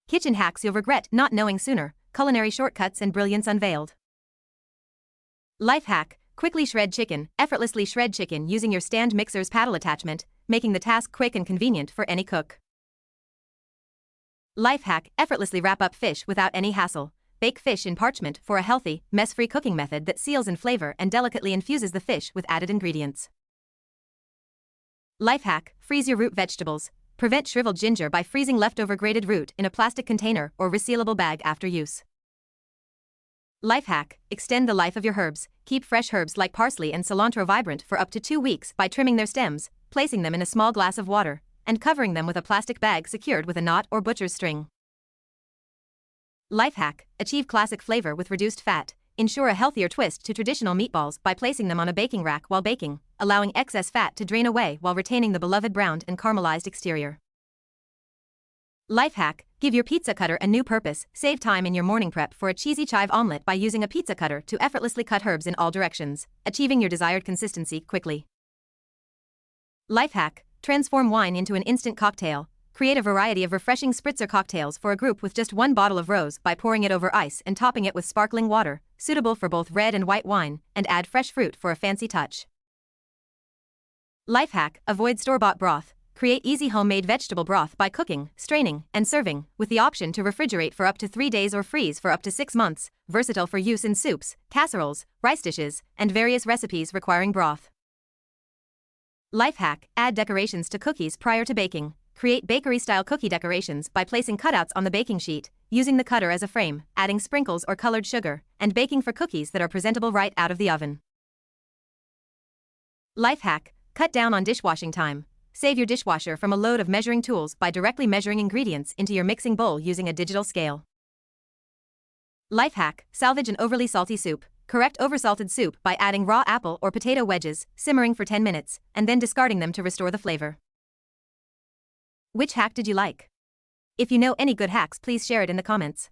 Kitchen hacks you'll regret not knowing sooner, culinary shortcuts and brilliance unveiled. Life hack: quickly shred chicken. Effortlessly shred chicken using your stand mixer's paddle attachment, making the task quick and convenient for any cook. Life hack: effortlessly wrap up fish without any hassle. Bake fish in parchment for a healthy, mess-free cooking method that seals in flavor and delicately infuses the fish with added ingredients. Life hack: freeze your root vegetables. Prevent shriveled ginger by freezing leftover grated root in a plastic container or resealable bag after use. Life hack: extend the life of your herbs. Keep fresh herbs like parsley and cilantro vibrant for up to 2 weeks by trimming their stems, placing them in a small glass of water, and covering them with a plastic bag secured with a knot or butcher's string. Life hack: achieve classic flavor with reduced fat. Ensure a healthier twist to traditional meatballs by placing them on a baking rack while baking, allowing excess fat to drain away while retaining the beloved browned and caramelized exterior. Life hack: give your pizza cutter a new purpose. Save time in your morning prep for a cheesy chive omelet by using a pizza cutter to effortlessly cut herbs in all directions, achieving your desired consistency quickly. Life hack: transform wine into an instant cocktail. Create a variety of refreshing spritzer cocktails for a group with just 1 bottle of rose by pouring it over ice and topping it with sparkling water, suitable for both red and white wine, and add fresh fruit for a fancy touch. Life hack: avoid store-bought broth. Create easy homemade vegetable broth by cooking, straining, and serving, with the option to refrigerate for up to 3 days or freeze for up to 6 months, versatile for use in soups, casseroles, rice dishes, and various recipes requiring broth. Life hack: add decorations to cookies prior to baking. Create bakery-style cookie decorations by placing cutouts on the baking sheet, using the cutter as a frame, adding sprinkles or colored sugar, and baking for cookies that are presentable right out of the oven. Life hack: cut down on dishwashing time. Save your dishwasher from a load of measuring tools by directly measuring ingredients into your mixing bowl using a digital scale. Life hack: salvage an overly salty soup. Correct oversalted soup by adding raw apple or potato wedges, simmering for 10 minutes, and then discarding them to restore the flavor. Which hack did you like? If you know any good hacks, please share it in the comments.